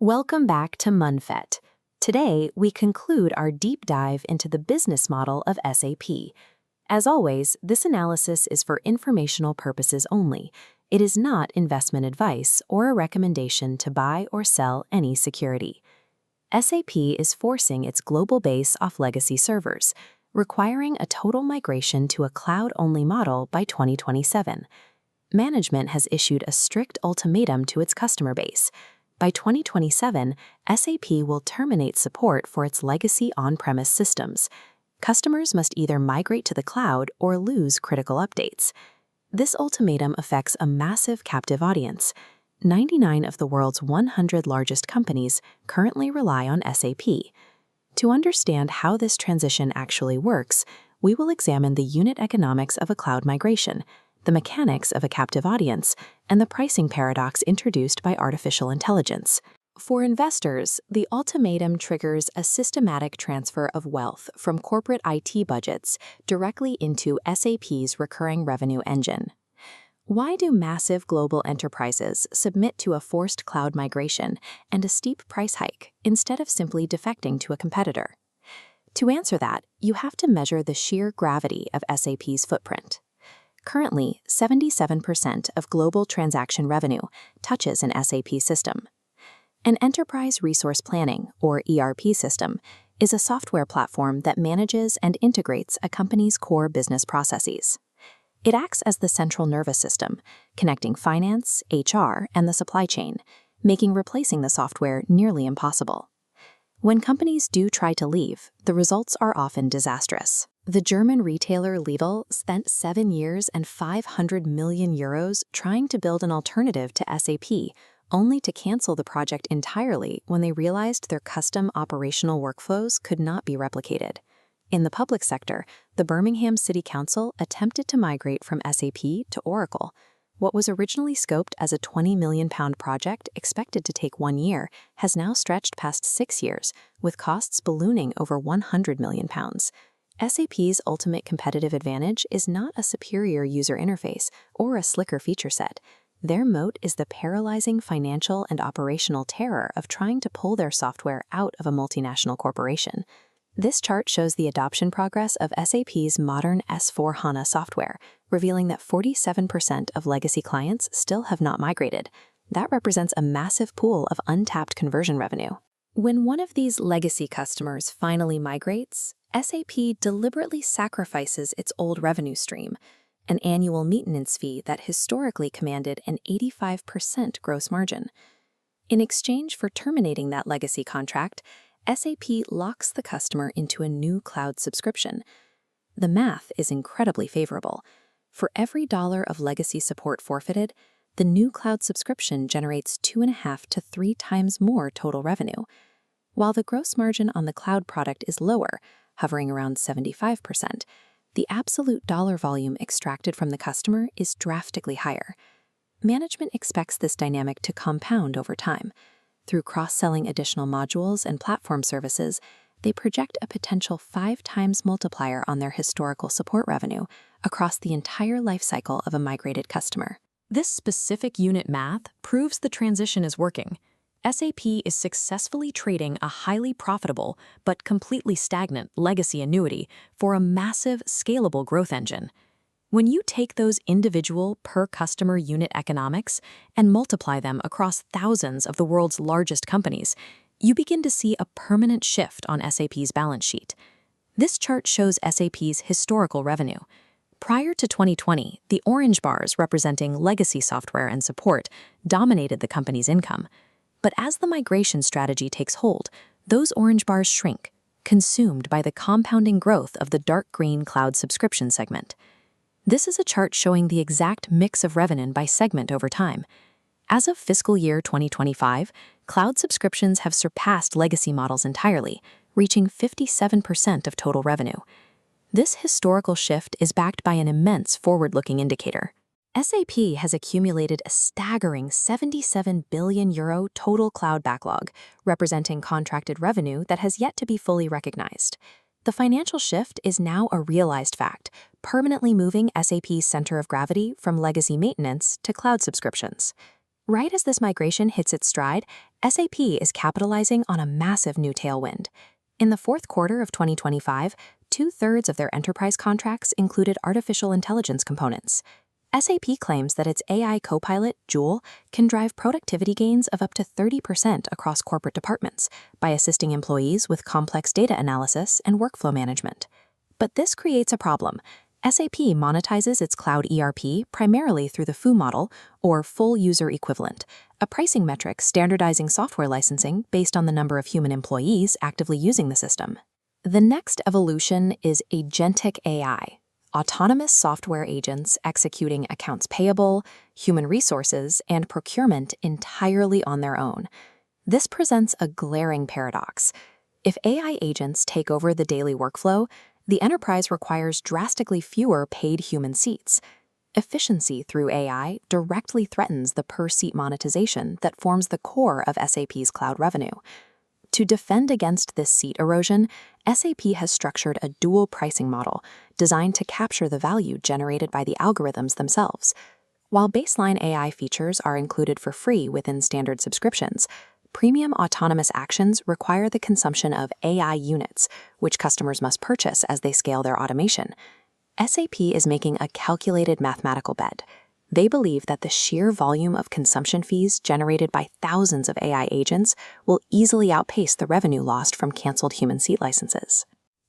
Welcome back to Munffett. Today, we conclude our deep dive into the business model of SAP. As always, this analysis is for informational purposes only. It is not investment advice or a recommendation to buy or sell any security. SAP is forcing its global base off legacy servers, requiring a total migration to a cloud-only model by 2027. Management has issued a strict ultimatum to its customer base. By 2027, SAP will terminate support for its legacy on-premise systems. Customers must either migrate to the cloud or lose critical updates. This ultimatum affects a massive captive audience. 99 of the world's 100 largest companies currently rely on SAP. To understand how this transition actually works, we will examine the unit economics of a cloud migration, the mechanics of a captive audience, and the pricing paradox introduced by artificial intelligence. For investors, the ultimatum triggers a systematic transfer of wealth from corporate IT budgets directly into SAP's recurring revenue engine. Why do massive global enterprises submit to a forced cloud migration and a steep price hike instead of simply defecting to a competitor? To answer that, you have to measure the sheer gravity of SAP's footprint. Currently, 77% of global transaction revenue touches an SAP system. An enterprise resource planning, or ERP system, is a software platform that manages and integrates a company's core business processes. It acts as the central nervous system, connecting finance, HR, and the supply chain, making replacing the software nearly impossible. When companies do try to leave, the results are often disastrous. The German retailer Lidl spent 7 years and 500 million euros trying to build an alternative to SAP, only to cancel the project entirely when they realized their custom operational workflows could not be replicated. In the public sector, the Birmingham City Council attempted to migrate from SAP to Oracle. What was originally scoped as a £20 million project expected to take 1 year has now stretched past 6 years, with costs ballooning over £100 million. SAP's ultimate competitive advantage is not a superior user interface or a slicker feature set. Their moat is the paralyzing financial and operational terror of trying to pull their software out of a multinational corporation. This chart shows the adoption progress of SAP's modern S/4HANA software, revealing that 47% of legacy clients still have not migrated. That represents a massive pool of untapped conversion revenue. When one of these legacy customers finally migrates, SAP deliberately sacrifices its old revenue stream, an annual maintenance fee that historically commanded an 85% gross margin. In exchange for terminating that legacy contract, SAP locks the customer into a new cloud subscription. The math is incredibly favorable. For every dollar of legacy support forfeited, the new cloud subscription generates 2.5 to 3 times more total revenue. While the gross margin on the cloud product is lower, hovering around 75%, the absolute dollar volume extracted from the customer is drastically higher. Management expects this dynamic to compound over time. Through cross-selling additional modules and platform services, they project a potential 5 times multiplier on their historical support revenue across the entire lifecycle of a migrated customer. This specific unit math proves the transition is working. SAP is successfully trading a highly profitable but completely stagnant legacy annuity for a massive, scalable growth engine. When you take those individual per-customer unit economics and multiply them across thousands of the world's largest companies, you begin to see a permanent shift on SAP's balance sheet. This chart shows SAP's historical revenue. Prior to 2020, the orange bars representing legacy software and support dominated the company's income. But as the migration strategy takes hold, those orange bars shrink, consumed by the compounding growth of the dark green cloud subscription segment. This is a chart showing the exact mix of revenue by segment over time. As of fiscal year 2025, cloud subscriptions have surpassed legacy models entirely, reaching 57% of total revenue. This historical shift is backed by an immense forward-looking indicator. SAP has accumulated a staggering €77 billion total cloud backlog, representing contracted revenue that has yet to be fully recognized. The financial shift is now a realized fact, permanently moving SAP's center of gravity from legacy maintenance to cloud subscriptions. Right as this migration hits its stride, SAP is capitalizing on a massive new tailwind. In the fourth quarter of 2025, two-thirds of their enterprise contracts included artificial intelligence components. SAP claims that its AI copilot, Joule, can drive productivity gains of up to 30% across corporate departments by assisting employees with complex data analysis and workflow management. But this creates a problem. SAP monetizes its cloud ERP primarily through the FU model, or full user equivalent, a pricing metric standardizing software licensing based on the number of human employees actively using the system. The next evolution is Agentic AI. Autonomous software agents executing accounts payable, human resources, and procurement entirely on their own. This presents a glaring paradox. If AI agents take over the daily workflow, the enterprise requires drastically fewer paid human seats. Efficiency through AI directly threatens the per-seat monetization that forms the core of SAP's cloud revenue. To defend against this seat erosion, SAP has structured a dual pricing model designed to capture the value generated by the algorithms themselves. While baseline AI features are included for free within standard subscriptions, premium autonomous actions require the consumption of AI units, which customers must purchase as they scale their automation. SAP is making a calculated mathematical bet. They believe that the sheer volume of consumption fees generated by thousands of AI agents will easily outpace the revenue lost from canceled human seat licenses.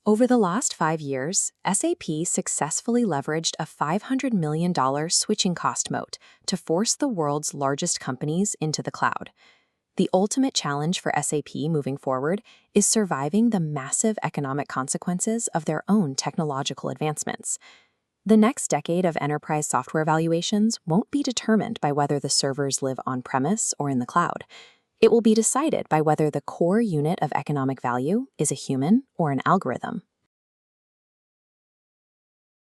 Over the last 5 years, SAP successfully leveraged a $500 million switching cost moat to force the world's largest companies into the cloud. The ultimate challenge for SAP moving forward is surviving the massive economic consequences of their own technological advancements. The next decade of enterprise software valuations won't be determined by whether the servers live on-premise or in the cloud. It will be decided by whether the core unit of economic value is a human or an algorithm.